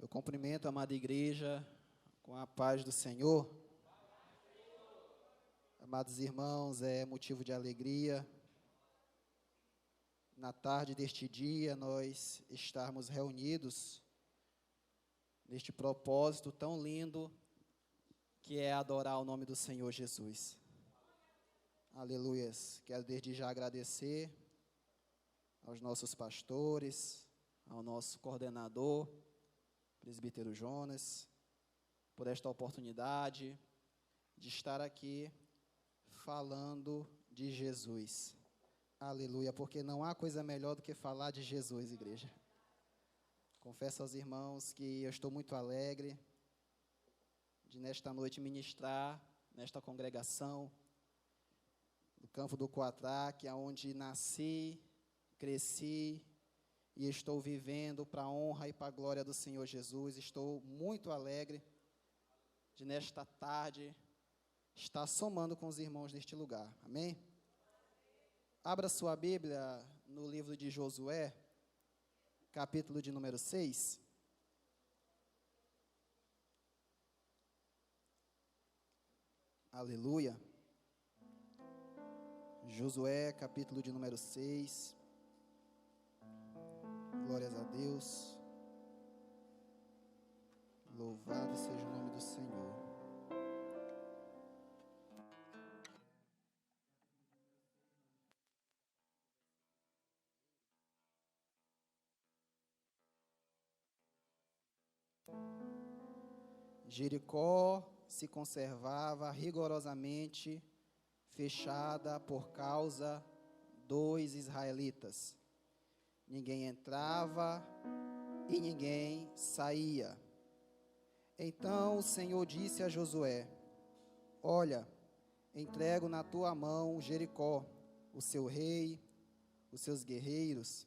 Cumprimento a amada igreja com a paz do Senhor. Amados irmãos, é motivo de alegria na tarde deste dia nós estarmos reunidos neste propósito tão lindo que é adorar o nome do Senhor Jesus. Aleluias. Quero desde já agradecer aos nossos pastores, ao nosso coordenador, presbítero Jonas, por esta oportunidade de estar aqui falando de Jesus. Aleluia, porque não há coisa melhor do que falar de Jesus, igreja. Confesso aos irmãos que eu estou muito alegre de nesta noite ministrar nesta congregação do Campo do Coatrá, que é onde nasci, cresci e estou vivendo para a honra e para a glória do Senhor Jesus. Estou muito alegre de nesta tarde estar somando com os irmãos neste lugar. Amém? Abra sua Bíblia no livro de Josué, capítulo de número 6. Aleluia. Josué, capítulo de número 6. Glórias a Deus. Louvado seja o nome do Senhor. Jericó se conservava rigorosamente fechada por causa dos israelitas. Ninguém entrava e ninguém saía. Então o Senhor disse a Josué: olha, entrego na tua mão Jericó, o seu rei, os seus guerreiros.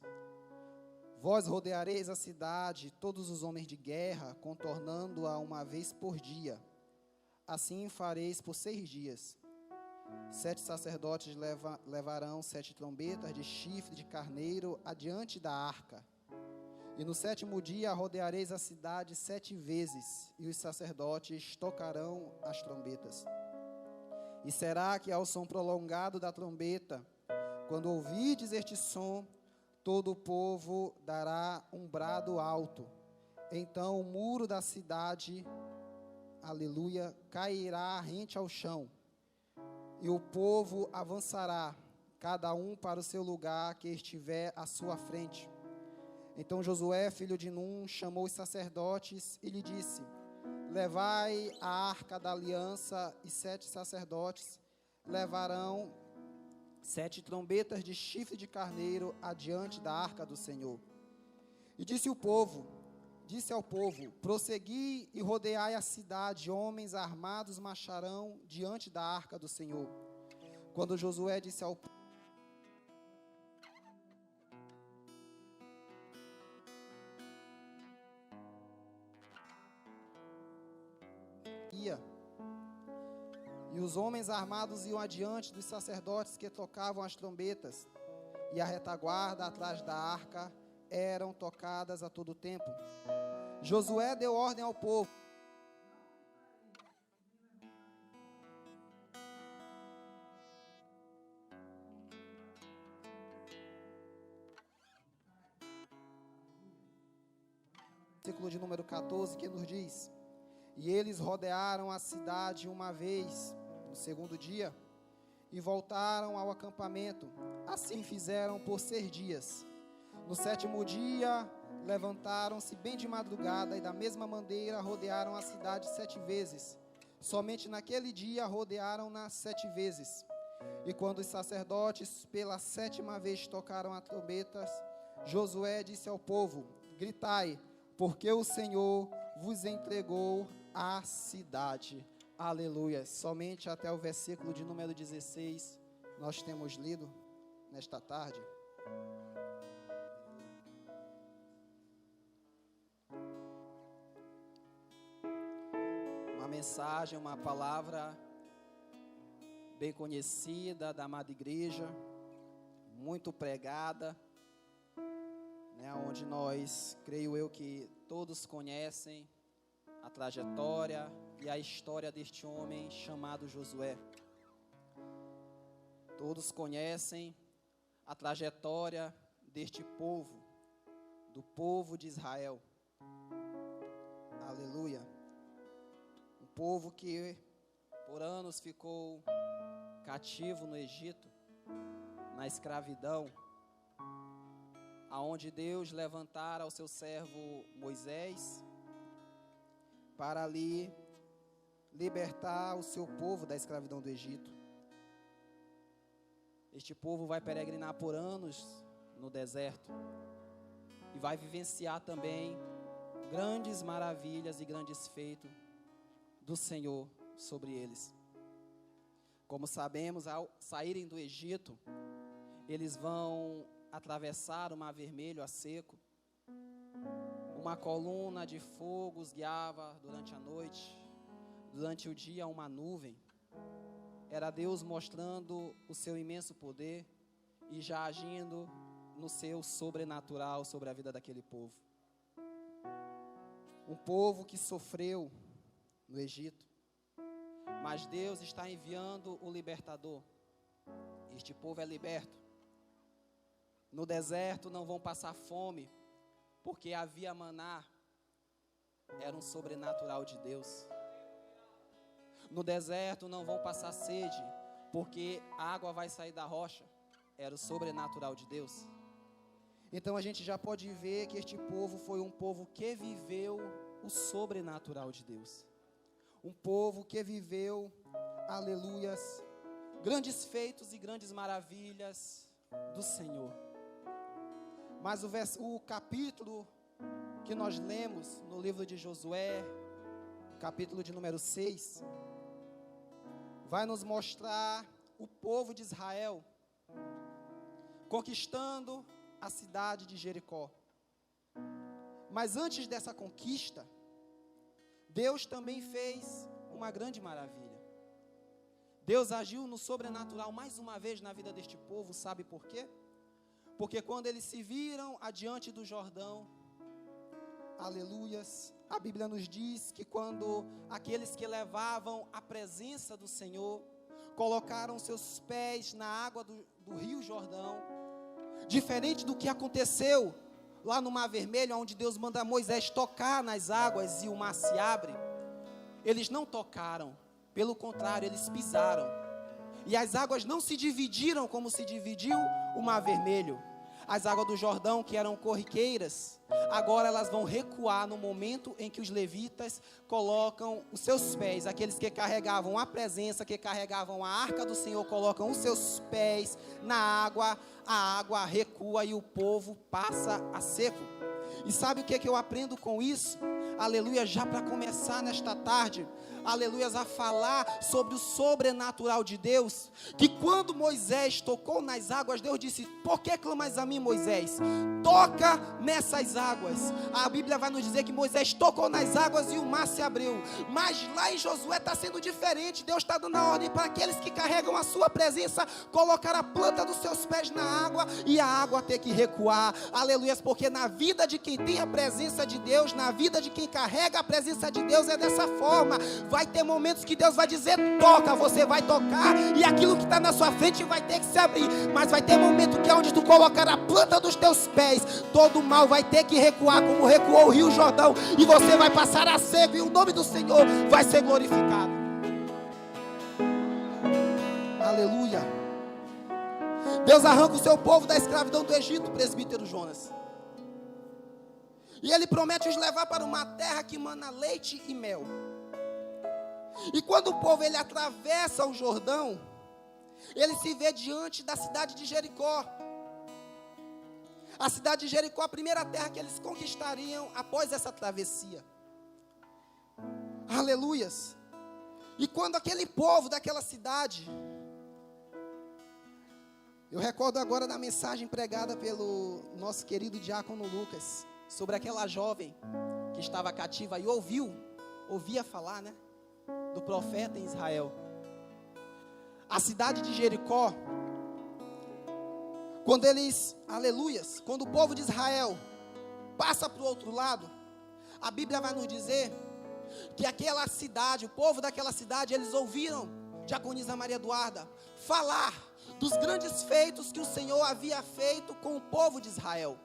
Vós rodeareis a cidade, todos os homens de guerra, contornando-a uma vez por dia. Assim fareis por 6 dias. 7 sacerdotes levarão 7 trombetas de chifre de carneiro adiante da arca. E no 7º dia rodeareis a cidade 7 vezes, e os sacerdotes tocarão as trombetas. E será que ao som prolongado da trombeta, quando ouvirdes este som, todo o povo dará um brado alto. Então o muro da cidade, aleluia, cairá rente ao chão. E o povo avançará, cada um para o seu lugar que estiver à sua frente. Então Josué, filho de Num, chamou os sacerdotes e lhe disse: levai a arca da aliança, e 7 sacerdotes levarão 7 trombetas de chifre de carneiro adiante da arca do Senhor. E disse ao povo: prossegui e rodeai a cidade, homens armados marcharão diante da arca do Senhor. Quando Josué disse ao povo: e os homens armados iam adiante dos sacerdotes que tocavam as trombetas, e a retaguarda atrás da arca eram tocadas a todo tempo. Josué deu ordem ao povo: versículo de número 14, que nos diz: e eles rodearam a cidade uma vez, no 2º dia, e voltaram ao acampamento. Assim fizeram por 6 dias. No 7º dia, levantaram-se bem de madrugada, e da mesma maneira rodearam a cidade 7 vezes. Somente naquele dia rodearam-na 7 vezes. E quando os sacerdotes pela 7ª vez tocaram as trombetas, Josué disse ao povo: gritai, porque o Senhor vos entregou a cidade. Aleluia. Somente até o versículo de número 16 nós temos lido nesta tarde. Uma mensagem, uma palavra bem conhecida da amada igreja, muito pregada, né, onde nós, creio eu que Todos conhecem a trajetória e a história deste homem chamado Josué. Todos conhecem a trajetória deste povo, do povo de Israel. Aleluia. Um povo que por anos ficou cativo no Egito, na escravidão, aonde Deus levantara o seu servo Moisés para ali libertar o seu povo da escravidão do Egito. Este povo vai peregrinar por anos no deserto e vai vivenciar também grandes maravilhas e grandes feitos do Senhor sobre eles. Como sabemos, ao saírem do Egito, eles vão atravessar o Mar Vermelho a seco. Uma coluna de fogo os guiava durante a noite. Durante o dia, uma nuvem. Era Deus mostrando o seu imenso poder e já agindo no seu sobrenatural sobre a vida daquele povo. Um povo que sofreu no Egito, mas Deus está enviando o libertador. Este povo é liberto. No deserto não vão passar fome, porque havia maná, era um sobrenatural de Deus. No deserto não vão passar sede, porque a água vai sair da rocha, era o sobrenatural de Deus. Então a gente já pode ver que este povo foi um povo que viveu o sobrenatural de Deus. Um povo que viveu, aleluias, grandes feitos e grandes maravilhas do Senhor. Mas o capítulo que nós lemos no livro de Josué, capítulo de número 6, vai nos mostrar o povo de Israel conquistando a cidade de Jericó. Mas antes dessa conquista, Deus também fez uma grande maravilha. Deus agiu no sobrenatural mais uma vez na vida deste povo, sabe por quê? Porque quando eles se viram adiante do Jordão, aleluias, a Bíblia nos diz que quando aqueles que levavam a presença do Senhor colocaram seus pés na água do rio Jordão, diferente do que aconteceu lá no Mar Vermelho, onde Deus manda Moisés tocar nas águas e o mar se abre, eles não tocaram, pelo contrário, eles pisaram. E as águas não se dividiram como se dividiu o Mar Vermelho. As águas do Jordão, que eram corriqueiras, agora elas vão recuar no momento em que os levitas colocam os seus pés, aqueles que carregavam a presença, que carregavam a arca do Senhor, colocam os seus pés na água, a água recua e o povo passa a seco. E sabe o que eu aprendo com isso? Aleluia, já para começar nesta tarde, aleluias, a falar sobre o sobrenatural de Deus, que quando Moisés tocou nas águas, Deus disse: por que clamas a mim, Moisés? Toca nessas águas. A Bíblia vai nos dizer que Moisés tocou nas águas e o mar se abriu. Mas lá em Josué está sendo diferente. Deus está dando a ordem para aqueles que carregam a sua presença, colocar a planta dos seus pés na água e a água ter que recuar. Aleluias, porque na vida de quem tem a presença de Deus, na vida de quem carrega a presença de Deus, é dessa forma. Vai ter momentos que Deus vai dizer: toca, você vai tocar, e aquilo que está na sua frente vai ter que se abrir. Mas vai ter momento que é onde tu colocar a planta dos teus pés, todo o mal vai ter que recuar, como recuou o rio Jordão, e você vai passar a seco, e o nome do Senhor vai ser glorificado. Aleluia. Deus arranca o seu povo da escravidão do Egito, presbítero Jonas, e Ele promete os levar para uma terra que mana leite e mel. E quando o povo ele atravessa o Jordão, ele se vê diante da cidade de Jericó. A cidade de Jericó, a primeira terra que eles conquistariam após essa travessia. Aleluias. E quando aquele povo daquela cidade, eu recordo agora da mensagem pregada pelo nosso querido diácono Lucas, sobre aquela jovem que estava cativa e ouvia falar, né, do profeta em Israel. A cidade de Jericó, quando eles, aleluias, quando o povo de Israel passa para o outro lado, A Bíblia vai nos dizer que aquela cidade, o povo daquela cidade, eles ouviram Diaconisa Maria Eduarda falar dos grandes feitos que o Senhor havia feito com o povo de Israel.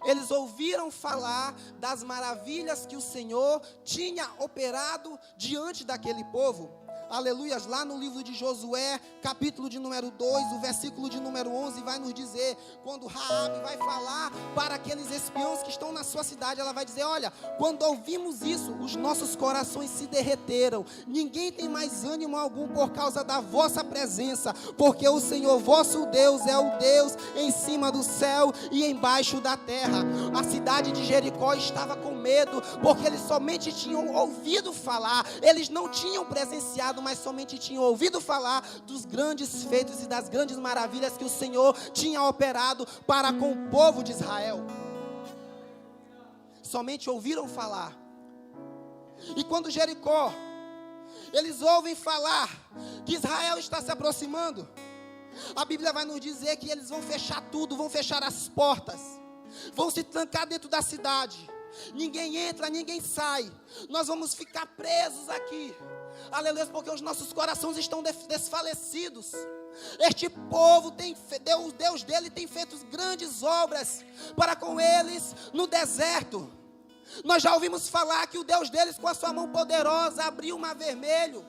Eles ouviram falar das maravilhas que o Senhor tinha operado diante daquele povo. Aleluias, lá no livro de Josué, capítulo de número 2, o versículo de número 11, vai nos dizer, quando Raabe vai falar para aqueles espiões que estão na sua cidade, ela vai dizer, olha, quando ouvimos isso, os nossos corações se derreteram, ninguém tem mais ânimo algum por causa da vossa presença, porque o Senhor vosso Deus é o Deus em cima do céu e embaixo da terra. A cidade de Jericó estava com medo, porque eles somente tinham ouvido falar, eles não tinham presenciado, mas somente tinham ouvido falar dos grandes feitos e das grandes maravilhas que o Senhor tinha operado para com o povo de Israel. Somente ouviram falar. E quando Jericó, eles ouvem falar que Israel está se aproximando, a Bíblia vai nos dizer que eles vão fechar tudo, vão fechar as portas, vão se trancar dentro da cidade, ninguém entra, ninguém sai, nós vamos ficar presos aqui. Aleluia, porque os nossos corações estão desfalecidos. Este povo o Deus dele tem feito grandes obras para com eles no deserto. Nós já ouvimos falar que o Deus deles, com a sua mão poderosa, abriu o mar vermelho.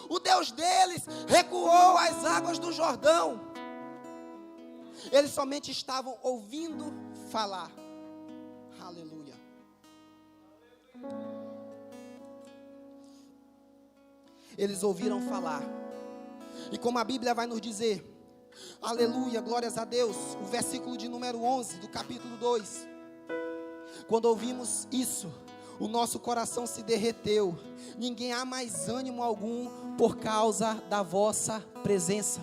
O Deus deles recuou as águas do Jordão. Eles somente estavam ouvindo falar. Aleluia. Eles ouviram falar. E como a Bíblia vai nos dizer, aleluia, glórias a Deus, o versículo de número 11 do capítulo 2. Quando ouvimos isso, o nosso coração se derreteu. Ninguém há mais ânimo algum por causa da vossa presença.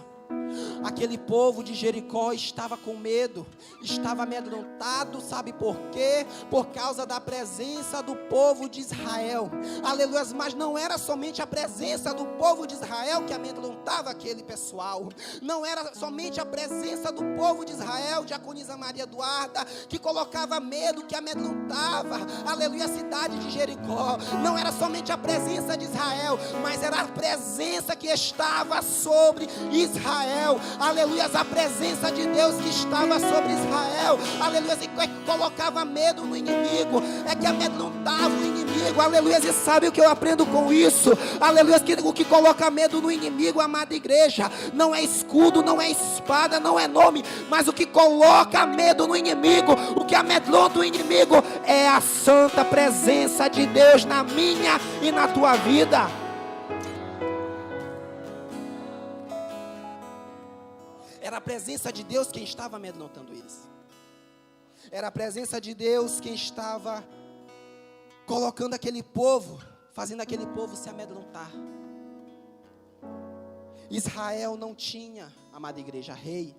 Aquele povo de Jericó estava com medo, estava amedrontado, sabe por quê? Por causa da presença do povo de Israel. Aleluia, mas não era somente a presença do povo de Israel que amedrontava aquele pessoal. Não era somente a presença do povo de Israel, Diaconisa Maria Eduarda, que colocava medo, que amedrontava, aleluia, a cidade de Jericó. Não era somente a presença de Israel, mas era a presença que estava sobre Israel. Aleluia, a presença de Deus que estava sobre Israel. Aleluia, e que colocava medo no inimigo, é que amedrontava o inimigo. Aleluia, e sabe o que eu aprendo com isso? Aleluia, que o que coloca medo no inimigo, amada igreja, não é escudo, não é espada, não é nome, mas o que coloca medo no inimigo, o que amedronta o inimigo é a santa presença de Deus na minha e na tua vida. Era a presença de Deus quem estava amedrontando eles. Era a presença de Deus quem estava colocando aquele povo, fazendo aquele povo se amedrontar. Israel não tinha, amada igreja, rei.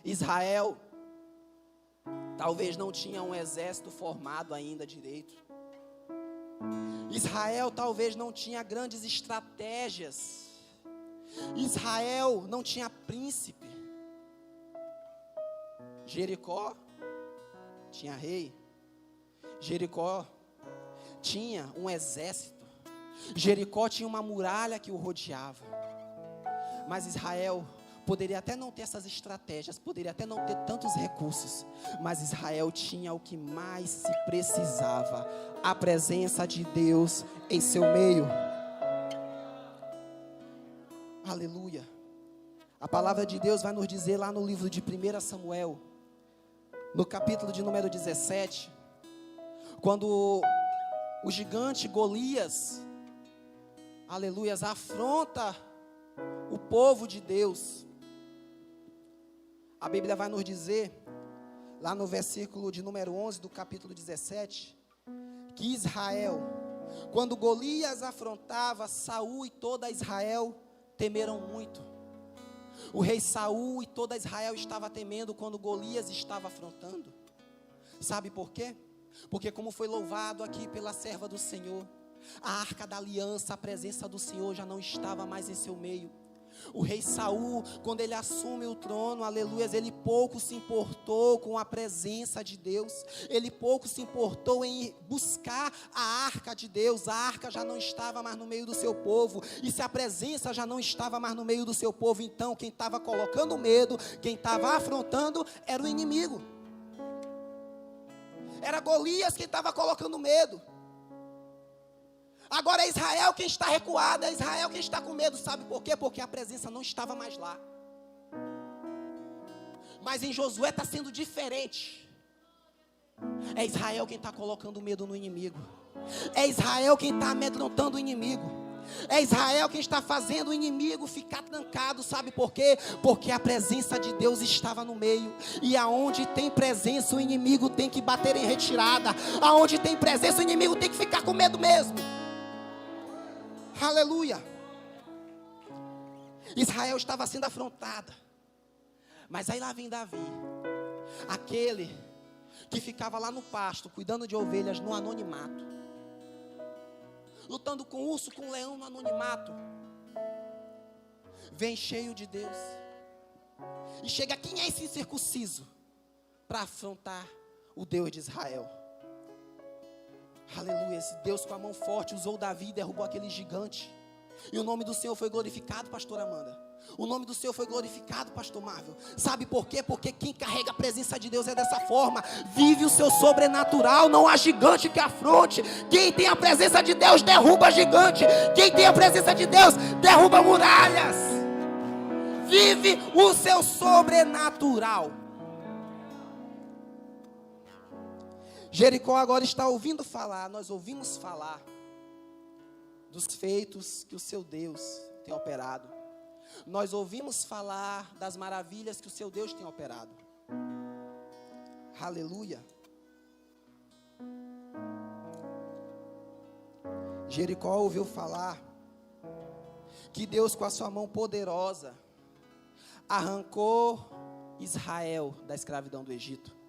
Israel talvez não tinha um exército formado ainda direito. Israel talvez não tinha grandes estratégias. Israel não tinha príncipe. Jericó tinha rei. Jericó tinha um exército. Jericó tinha uma muralha que o rodeava. Mas Israel poderia até não ter essas estratégias, poderia até não ter tantos recursos, mas Israel tinha o que mais se precisava: a presença de Deus em seu meio. Aleluia. A palavra de Deus vai nos dizer lá no livro de 1 Samuel, no capítulo de número 17, quando o gigante Golias, aleluia, afronta o povo de Deus. A Bíblia vai nos dizer, lá no versículo de número 11 do capítulo 17, que Israel, quando Golias afrontava, Saul e toda Israel temeram muito. O rei Saul e toda Israel estava temendo quando Golias estava afrontando. Sabe por quê? Porque, como foi louvado aqui pela serva do Senhor, a arca da aliança, a presença do Senhor já não estava mais em seu meio. O rei Saul, quando ele assume o trono, aleluia, ele pouco se importou com a presença de Deus. Ele pouco se importou em buscar a arca de Deus. A arca já não estava mais no meio do seu povo. E se a presença já não estava mais no meio do seu povo, então quem estava colocando medo, quem estava afrontando, era o inimigo. Era Golias quem estava colocando medo. Agora é Israel quem está recuado, é Israel quem está com medo. Sabe por quê? Porque a presença não estava mais lá. Mas em Josué está sendo diferente. É Israel quem está colocando medo no inimigo. É Israel quem está amedrontando o inimigo. É Israel quem está fazendo o inimigo ficar trancado. Sabe por quê? Porque a presença de Deus estava no meio. E aonde tem presença, o inimigo tem que bater em retirada. Aonde tem presença, o inimigo tem que ficar com medo mesmo. Aleluia. Israel estava sendo afrontada. Mas aí lá vem Davi, aquele que ficava lá no pasto, cuidando de ovelhas no anonimato, lutando com urso, com leão no anonimato. Vem cheio de Deus. E chega, quem é esse incircunciso para afrontar o Deus de Israel? Aleluia, esse Deus com a mão forte usou Davi e derrubou aquele gigante. E o nome do Senhor foi glorificado, pastor Amanda. O nome do Senhor foi glorificado, pastor Marvel. Sabe por quê? Porque quem carrega a presença de Deus é dessa forma. Vive o seu sobrenatural, não há gigante que afronte. Quem tem a presença de Deus derruba gigante. Quem tem a presença de Deus derruba muralhas. Vive o seu sobrenatural. Jericó agora está ouvindo falar, nós ouvimos falar dos feitos que o seu Deus tem operado. Nós ouvimos falar das maravilhas que o seu Deus tem operado. Aleluia. Jericó ouviu falar que Deus com a sua mão poderosa arrancou Israel da escravidão do Egito.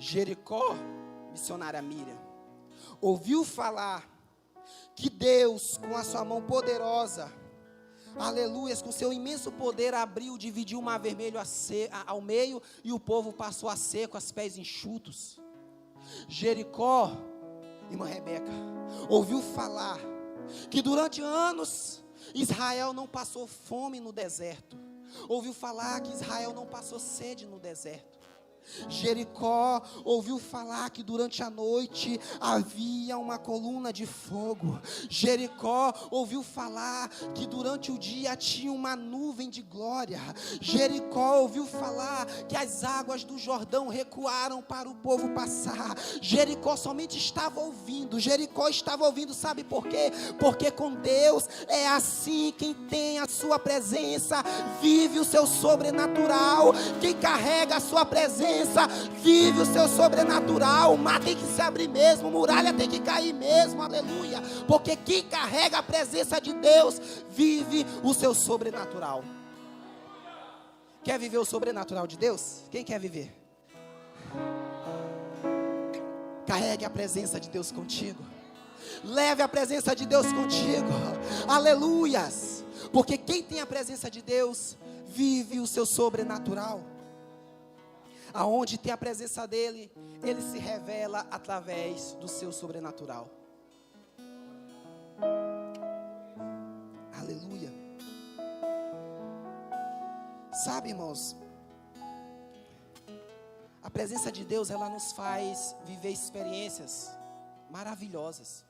Jericó, missionária Miriam, ouviu falar que Deus com a sua mão poderosa, aleluia, com seu imenso poder abriu, dividiu o mar vermelho ao meio e o povo passou a seco, os pés enxutos. Jericó, irmã Rebeca, ouviu falar que durante anos Israel não passou fome no deserto. Ouviu falar que Israel não passou sede no deserto. Jericó ouviu falar que durante a noite havia uma coluna de fogo. Jericó ouviu falar que durante o dia tinha uma nuvem de glória. Jericó ouviu falar que as águas do Jordão recuaram para o povo passar. Jericó somente estava ouvindo. Jericó estava ouvindo, sabe por quê? Porque com Deus é assim, quem tem a sua presença vive o seu sobrenatural. Quem carrega a sua presença vive o seu sobrenatural. O mar tem que se abrir mesmo, muralha tem que cair mesmo, aleluia. Porque quem carrega a presença de Deus vive o seu sobrenatural. Quer viver o sobrenatural de Deus? Quem quer viver? Carregue a presença de Deus contigo. Leve a presença de Deus contigo. Aleluias. Porque quem tem a presença de Deus vive o seu sobrenatural. Aonde tem a presença dele, ele se revela através do seu sobrenatural. Aleluia. Sabe, irmãos, a presença de Deus, ela nos faz viver experiências maravilhosas.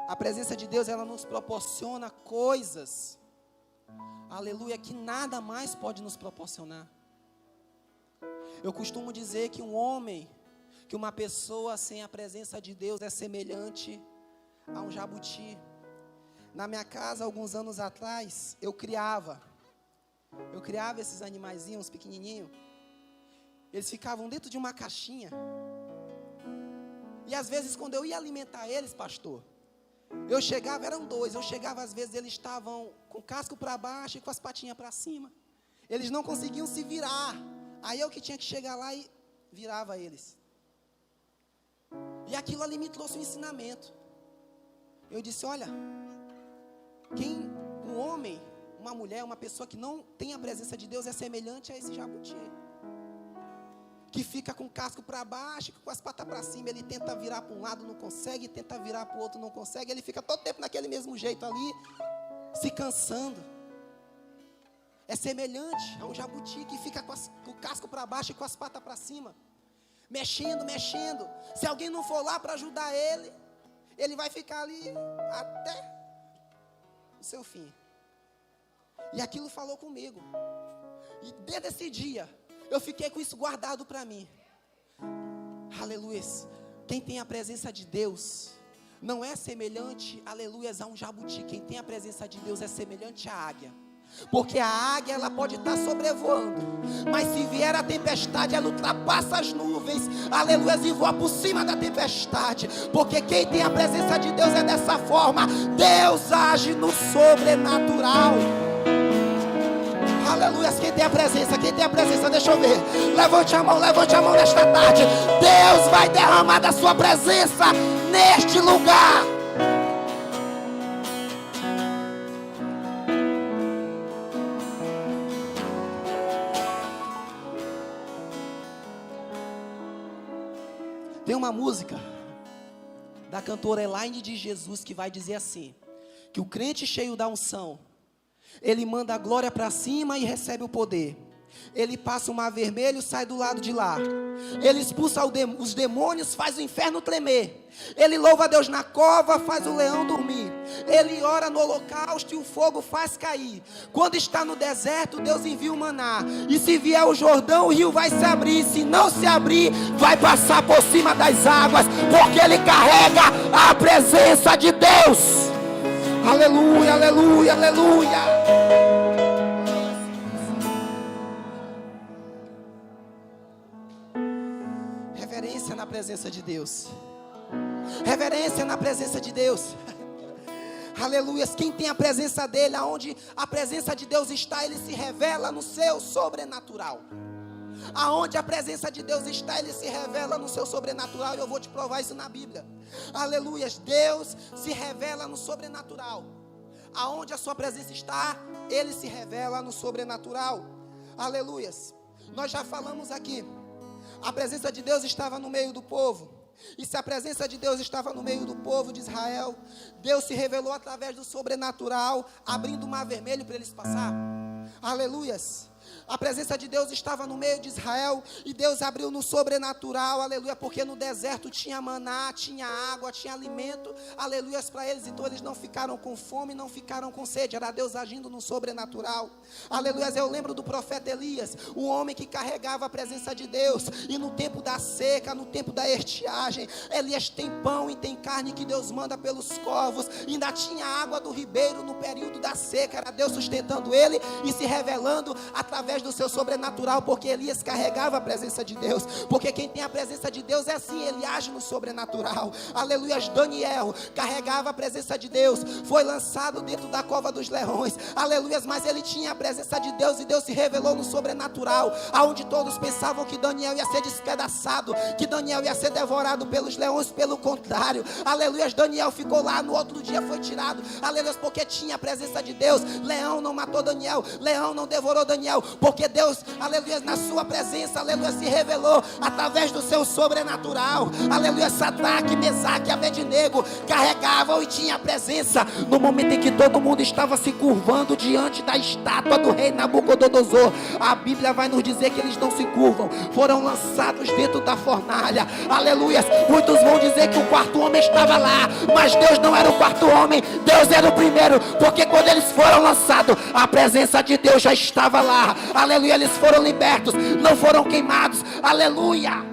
A presença de Deus, ela nos proporciona coisas, aleluia, que nada mais pode nos proporcionar. Eu costumo dizer que que uma pessoa sem a presença de Deus é semelhante a um jabuti. Na minha casa, alguns anos atrás, eu criava esses animaizinhos pequenininhos. Eles ficavam dentro de uma caixinha. E às vezes, quando eu ia alimentar eles, pastor, eu chegava, eram dois, eu chegava, às vezes eles estavam com o casco para baixo e com as patinhas para cima. Eles não conseguiam se virar. Aí eu que tinha que chegar lá e virava eles. E aquilo ali me trouxe um ensinamento. Eu disse, olha, Um homem, uma mulher, uma pessoa que não tem a presença de Deus é semelhante a esse jabuti, que fica com o casco para baixo, com as patas para cima. Ele tenta virar para um lado, não consegue, tenta virar para o outro, não consegue. Ele fica todo tempo naquele mesmo jeito ali, se cansando. É semelhante a um jabuti que fica com o casco para baixo e com as patas para cima, mexendo. Se alguém não for lá para ajudar ele, ele vai ficar ali até o seu fim. E aquilo falou comigo. E desde esse dia, eu fiquei com isso guardado para mim. Aleluia. Quem tem a presença de Deus não é semelhante, aleluia, a um jabuti. Quem tem a presença de Deus é semelhante à águia. Porque a águia, ela pode estar sobrevoando, mas se vier a tempestade, ela ultrapassa as nuvens, aleluia, e voa por cima da tempestade. Porque quem tem a presença de Deus é dessa forma. Deus age no sobrenatural. Aleluia, quem tem a presença, deixa eu ver. Levante a mão nesta tarde. Deus vai derramar da sua presença neste lugar. Tem uma música da cantora Elaine de Jesus que vai dizer assim: que o crente cheio da unção, ele manda a glória para cima e recebe o poder. Ele passa o mar vermelho, sai do lado de lá. Ele expulsa os demônios, faz o inferno tremer. Ele louva a Deus na cova, faz o leão dormir. Ele ora no holocausto e o fogo faz cair. Quando está no deserto, Deus envia o maná. E se vier o Jordão, o rio vai se abrir. Se não se abrir, vai passar por cima das águas, porque ele carrega a presença de Deus. Aleluia, aleluia, aleluia. Reverência na presença de Deus. Reverência na presença de Deus. Aleluia. Quem tem a presença dele, aonde a presença de Deus está, ele se revela no seu sobrenatural. Aonde a presença de Deus está, ele se revela no seu sobrenatural. E eu vou te provar isso na Bíblia. Aleluia. Deus se revela no sobrenatural. Aonde a sua presença está, ele se revela no sobrenatural. Aleluia. Nós já falamos aqui. A presença de Deus estava no meio do povo. E se a presença de Deus estava no meio do povo de Israel, Deus se revelou através do sobrenatural, abrindo o mar vermelho para eles passar. Aleluias. A presença de Deus estava no meio de Israel e Deus abriu no sobrenatural, aleluia, porque no deserto tinha maná, tinha água, tinha alimento, aleluias, para eles. Então eles não ficaram com fome, não ficaram com sede, era Deus agindo no sobrenatural. Aleluias. Eu lembro do profeta Elias, o homem que carregava a presença de Deus, e no tempo da seca, no tempo da estiagem, Elias tem pão e tem carne que Deus manda pelos corvos, ainda tinha água do ribeiro no período da seca, era Deus sustentando ele e se revelando através do seu sobrenatural, porque Elias carregava a presença de Deus. Porque quem tem a presença de Deus é assim, ele age no sobrenatural. Aleluia. Daniel carregava a presença de Deus, foi lançado dentro da cova dos leões, aleluia, mas ele tinha a presença de Deus e Deus se revelou no sobrenatural, aonde todos pensavam que Daniel ia ser despedaçado, que Daniel ia ser devorado pelos leões. Pelo contrário, aleluia, Daniel ficou lá, no outro dia foi tirado, aleluia, porque tinha a presença de Deus. Leão não matou Daniel, leão não devorou Daniel, porque Deus, aleluia, na sua presença, aleluia, se revelou através do seu sobrenatural. Aleluia. Sadraque, Mesaque e Abednego carregavam e tinha a presença. No momento em que todo mundo estava se curvando diante da estátua do rei Nabucodonosor, a Bíblia vai nos dizer que eles não se curvam, foram lançados dentro da fornalha. Aleluia. Muitos vão dizer que o quarto homem estava lá, mas Deus não era o quarto homem, Deus era o primeiro, porque quando eles foram lançados, a presença de Deus já estava lá. Aleluia, eles foram libertos, não foram queimados. Aleluia.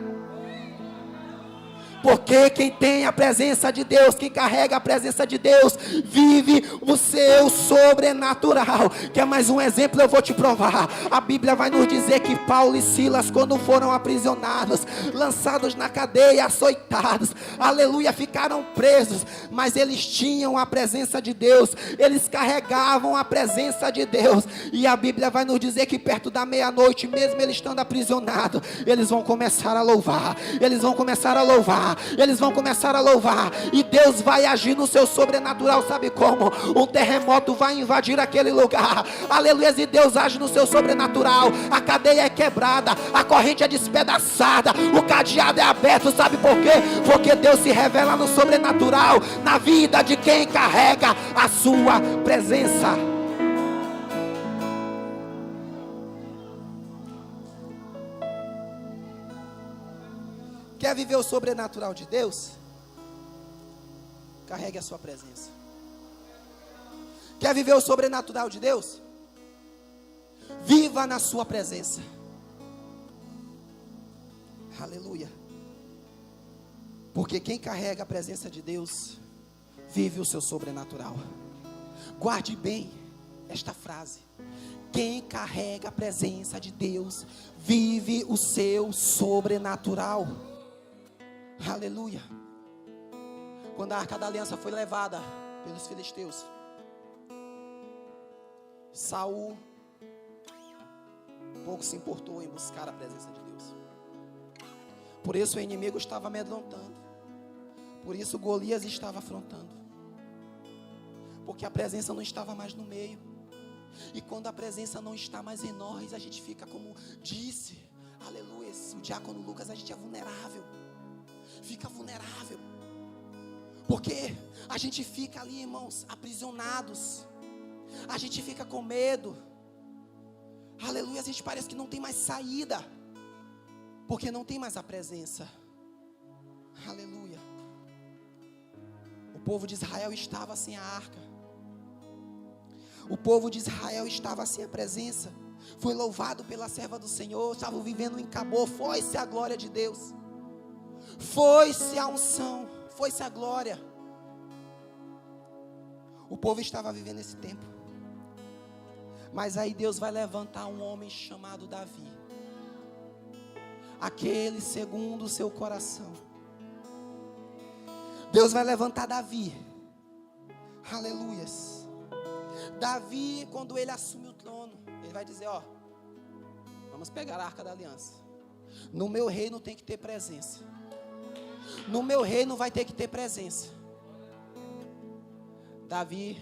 Porque quem tem a presença de Deus, quem carrega a presença de Deus, vive o seu sobrenatural. Quer mais um exemplo? Eu vou te provar. A Bíblia vai nos dizer que Paulo e Silas, quando foram aprisionados, lançados na cadeia, açoitados, aleluia, ficaram presos, mas eles tinham a presença de Deus, eles carregavam a presença de Deus. E a Bíblia vai nos dizer que perto da meia-noite, mesmo eles estando aprisionados, eles vão começar a louvar, eles vão começar a louvar. cantar, eles vão começar a louvar, e Deus vai agir no seu sobrenatural. Sabe como? Um terremoto vai invadir aquele lugar, aleluia, e Deus age no seu sobrenatural. A cadeia é quebrada, a corrente é despedaçada, o cadeado é aberto. Sabe por quê? Porque Deus se revela no sobrenatural, na vida de quem carrega a sua presença. Quer viver o sobrenatural de Deus? Carregue a sua presença. Quer viver o sobrenatural de Deus? Viva na sua presença. Aleluia. Porque quem carrega a presença de Deus vive o seu sobrenatural. Guarde bem esta frase: quem carrega a presença de Deus vive o seu sobrenatural. Aleluia. Quando a arca da aliança foi levada pelos filisteus, Saul pouco se importou em buscar a presença de Deus. Por isso o inimigo estava amedrontando. Por isso Golias estava afrontando. Porque a presença não estava mais no meio. E quando a presença não está mais em nós, a gente fica, como disse, aleluia, o diácono Lucas, a gente é vulnerável. Fica vulnerável. Porque a gente fica ali, irmãos, aprisionados. A gente fica com medo. Aleluia, a gente parece que não tem mais saída. Porque não tem mais a presença. Aleluia. O povo de Israel estava sem a arca. O povo de Israel estava sem a presença. Foi louvado pela serva do Senhor. Estavam vivendo em Cabô. Foi-se a glória de Deus. Foi-se a unção. Foi-se a glória. O povo estava vivendo esse tempo. Mas aí Deus vai levantar um homem chamado Davi. Aquele segundo o seu coração. Deus vai levantar Davi. Aleluias. Davi, quando ele assume o trono, ele vai dizer, ó, vamos pegar a arca da aliança. No meu reino tem que ter presença. No meu reino vai ter que ter presença. Davi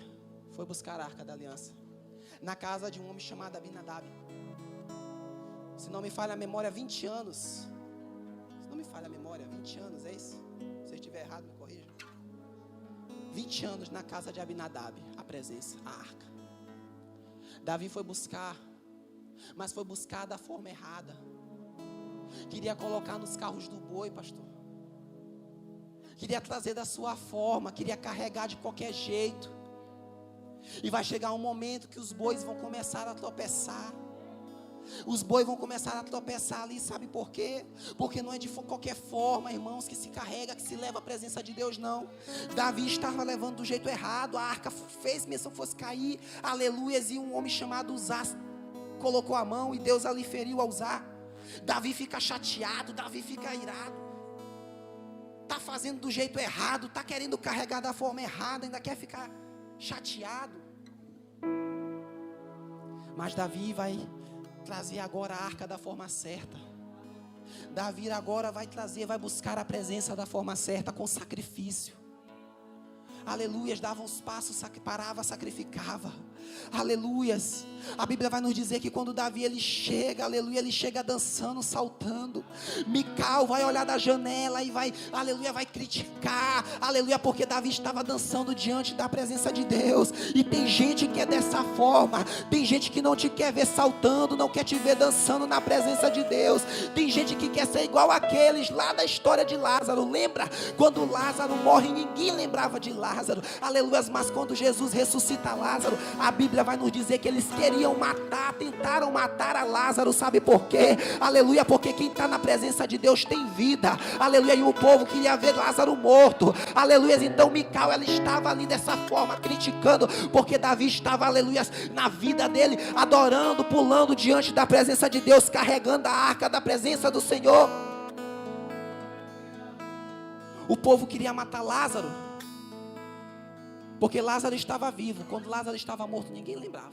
foi buscar a arca da aliança na casa de um homem chamado Abinadab. Se não me falha a memória, 20 anos. Se não me falha a memória, 20 anos, é isso? Se eu estiver errado, me corrija. 20 anos na casa de Abinadab, a presença, a arca. Davi foi buscar, mas foi buscar da forma errada. Queria colocar nos carros do boi, pastor. Queria trazer da sua forma, queria carregar de qualquer jeito. E vai chegar um momento que os bois vão começar a tropeçar. Os bois vão começar a tropeçar ali, sabe por quê? Porque não é de qualquer forma, irmãos, que se carrega, que se leva a presença de Deus, não. Davi estava levando do jeito errado, a arca fez menção que fosse cair, aleluias, e um homem chamado Uzá colocou a mão e Deus ali feriu a Uzá. Davi fica chateado, Davi fica irado. Está fazendo do jeito errado, está querendo carregar da forma errada, ainda quer ficar chateado. Mas Davi vai trazer agora a arca da forma certa. Davi agora vai trazer, vai buscar a presença da forma certa, com sacrifício. Aleluias, dava uns passos, parava, sacrificava. Aleluias. A Bíblia vai nos dizer que quando Davi ele chega, aleluia, ele chega dançando, saltando. Mical vai olhar da janela e vai, aleluia, vai criticar, aleluia, porque Davi estava dançando diante da presença de Deus. E tem gente que é dessa forma. Tem gente que não te quer ver saltando, não quer te ver dançando na presença de Deus. Tem gente que quer ser igual àqueles lá da história de Lázaro. Lembra? Quando Lázaro morre, ninguém lembrava de Lázaro, aleluia, mas quando Jesus ressuscita Lázaro, a Bíblia vai nos dizer que eles queriam matar, tentaram matar a Lázaro. Sabe por quê? Aleluia, porque quem está na presença de Deus tem vida, aleluia, e o povo queria ver Lázaro morto, aleluia. Então Mical, ela estava ali dessa forma, criticando, porque Davi estava, aleluia, na vida dele, adorando, pulando diante da presença de Deus, carregando a arca da presença do Senhor. O povo queria matar Lázaro, porque Lázaro estava vivo. Quando Lázaro estava morto, ninguém lembrava.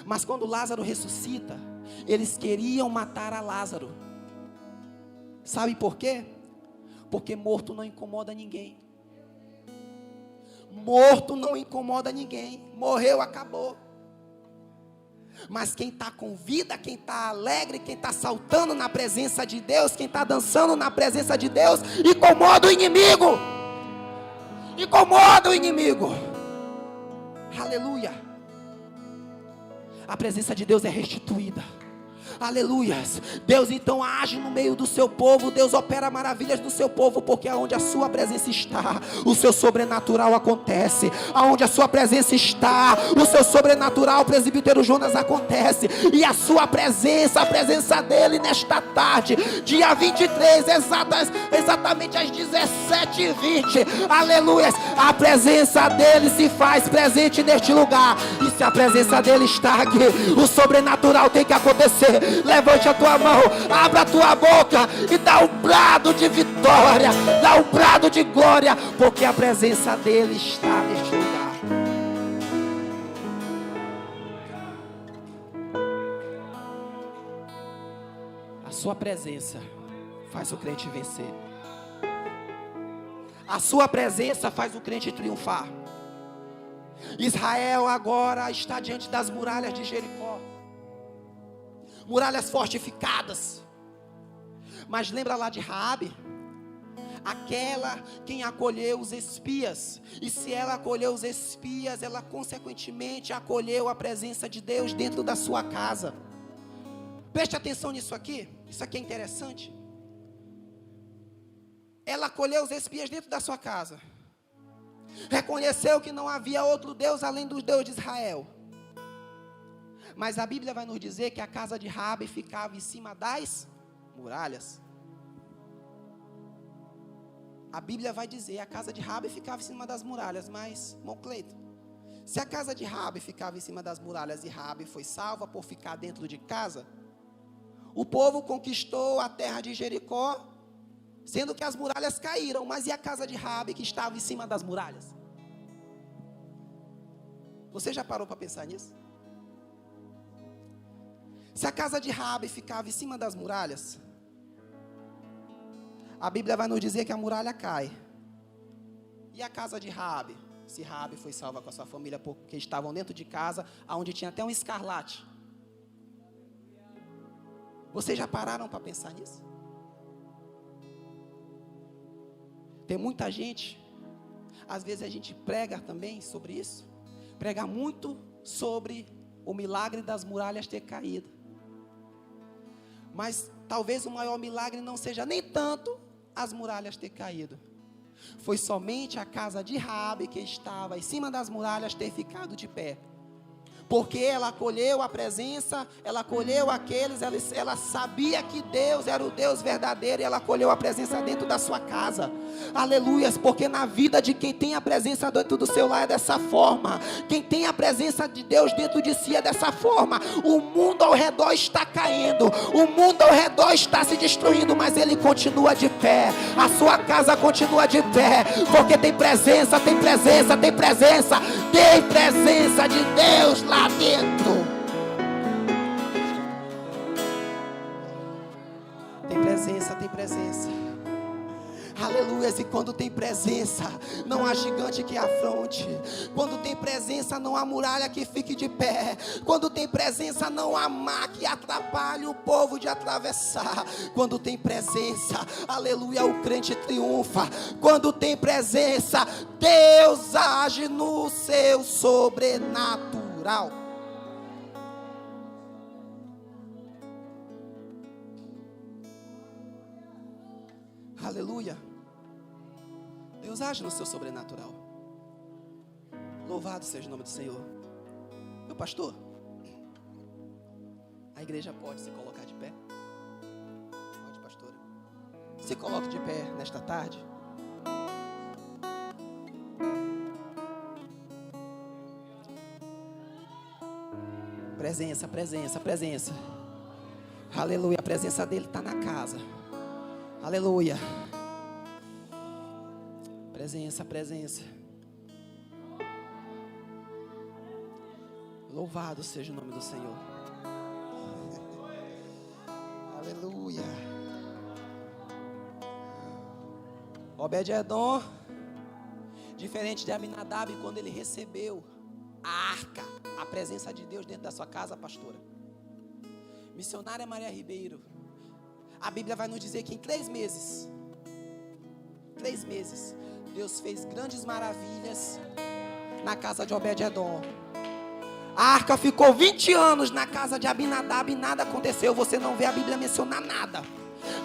Mas quando Lázaro ressuscita, eles queriam matar a Lázaro. Sabe por quê? Porque morto não incomoda ninguém. Morto não incomoda ninguém. Morreu, acabou. Mas quem está com vida, quem está alegre, quem está saltando na presença de Deus, quem está dançando na presença de Deus, incomoda o inimigo. Incomoda o inimigo. Aleluia. A presença de Deus é restituída. Aleluias. Deus então age no meio do seu povo. Deus opera maravilhas no seu povo, porque aonde a sua presença está, o seu sobrenatural acontece. Aonde a sua presença está, o seu sobrenatural, presbítero Jonas, acontece. E a sua presença, a presença dele nesta tarde, dia 23, exatamente às 17h20, aleluias, a presença dele se faz presente neste lugar. E se a presença dele está aqui, o sobrenatural tem que acontecer. Levante a tua mão, abra a tua boca e dá um brado de vitória, dá um brado de glória, porque a presença dele está neste lugar. A sua presença faz o crente vencer. A sua presença faz o crente triunfar. Israel agora está diante das muralhas de Jericó. Muralhas fortificadas. Mas lembra lá de Raabe? Aquela quem acolheu os espias. E se ela acolheu os espias, ela consequentemente acolheu a presença de Deus dentro da sua casa. Preste atenção nisso aqui. Isso aqui é interessante. Ela acolheu os espias dentro da sua casa. Reconheceu que não havia outro Deus além do Deus de Israel. Mas a Bíblia vai nos dizer que a casa de Raabe ficava em cima das muralhas. A Bíblia vai dizer, a casa de Raabe ficava em cima das muralhas. Mas, irmão Cleiton, se a casa de Raabe ficava em cima das muralhas e Raabe foi salva por ficar dentro de casa, o povo conquistou a terra de Jericó, sendo que as muralhas caíram. Mas e a casa de Raabe que estava em cima das muralhas? Você já parou para pensar nisso? Se a casa de Raabe ficava em cima das muralhas, a Bíblia vai nos dizer que a muralha cai. E a casa de Raabe? Se Raabe foi salva com a sua família porque estavam dentro de casa, onde tinha até um escarlate. Vocês já pararam para pensar nisso? Tem muita gente, às vezes a gente prega também sobre isso, prega muito sobre o milagre das muralhas ter caído. Mas talvez o maior milagre não seja nem tanto as muralhas ter caído. Foi somente a casa de Raabe que estava em cima das muralhas ter ficado de pé. Porque ela acolheu a presença, ela acolheu aqueles, ela sabia que Deus era o Deus verdadeiro e ela acolheu a presença dentro da sua casa. Aleluias, porque na vida de quem tem a presença dentro do seu lar é dessa forma. Quem tem a presença de Deus dentro de si é dessa forma. O mundo ao redor está caindo, o mundo ao redor está se destruindo, mas ele continua de pé. A sua casa continua de pé, porque tem presença, tem presença, tem presença, tem presença de Deus lá dentro. Tem presença, tem presença. Aleluia. E quando tem presença, não há gigante que afronte. Quando tem presença, não há muralha que fique de pé. Quando tem presença, não há mar que atrapalhe o povo de atravessar. Quando tem presença, aleluia, o crente triunfa. Quando tem presença, Deus age no seu sobrenatural. Aleluia. Deus age no seu sobrenatural. Louvado seja o nome do Senhor. Meu pastor, a igreja pode se colocar de pé? Pode, pastora. Se coloque de pé nesta tarde. Presença, presença, presença. Aleluia, a presença dele está na casa. Aleluia. Presença, presença. Louvado seja o nome do Senhor. Aleluia. Obed-edom, diferente de Abinadab, quando ele recebeu a arca, a presença de Deus dentro da sua casa, pastora. Missionária Maria Ribeiro, a Bíblia vai nos dizer que em 3 meses, Deus fez grandes maravilhas na casa de Obed-edom. A arca ficou 20 anos na casa de Abinadab e nada aconteceu. Você não vê a Bíblia mencionar nada.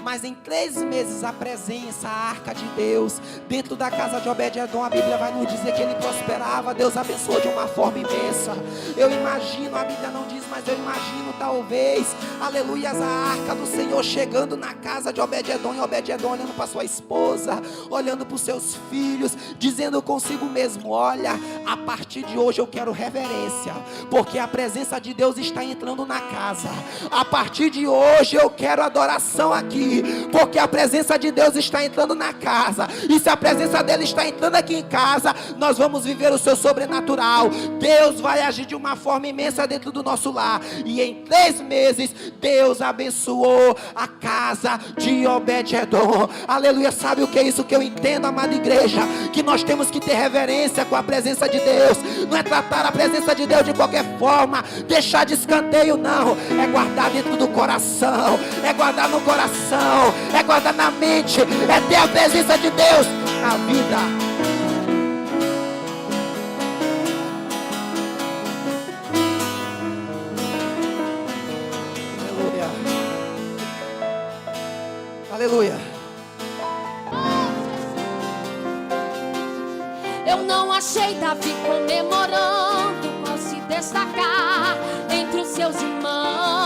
Mas em 3 meses a presença, a arca de Deus dentro da casa de Obed-edom, a Bíblia vai nos dizer que ele prosperava. Deus abençoou de uma forma imensa. Eu imagino, a Bíblia não diz, mas eu imagino talvez, aleluias, a arca do Senhor chegando na casa de Obed-edom, e Obed-edom olhando para sua esposa, olhando para os seus filhos, dizendo consigo mesmo: olha, a partir de hoje eu quero reverência, porque a presença de Deus está entrando na casa. A partir de hoje eu quero adoração aqui, porque a presença de Deus está entrando na casa. E se a presença dele está entrando aqui em casa, nós vamos viver o seu sobrenatural. Deus vai agir de uma forma imensa dentro do nosso lar. E em 3 meses Deus abençoou a casa de Obed-edom. Aleluia. Sabe o que é isso que eu entendo, amada igreja? Que nós temos que ter reverência com a presença de Deus. Não é tratar a presença de Deus de qualquer forma, deixar de escanteio, não. É guardar dentro do coração, é guardar no coração, é guardar na mente, é ter a presença de Deus na vida. Aleluia. Eu não achei Davi comemorando por se destacar entre os seus irmãos.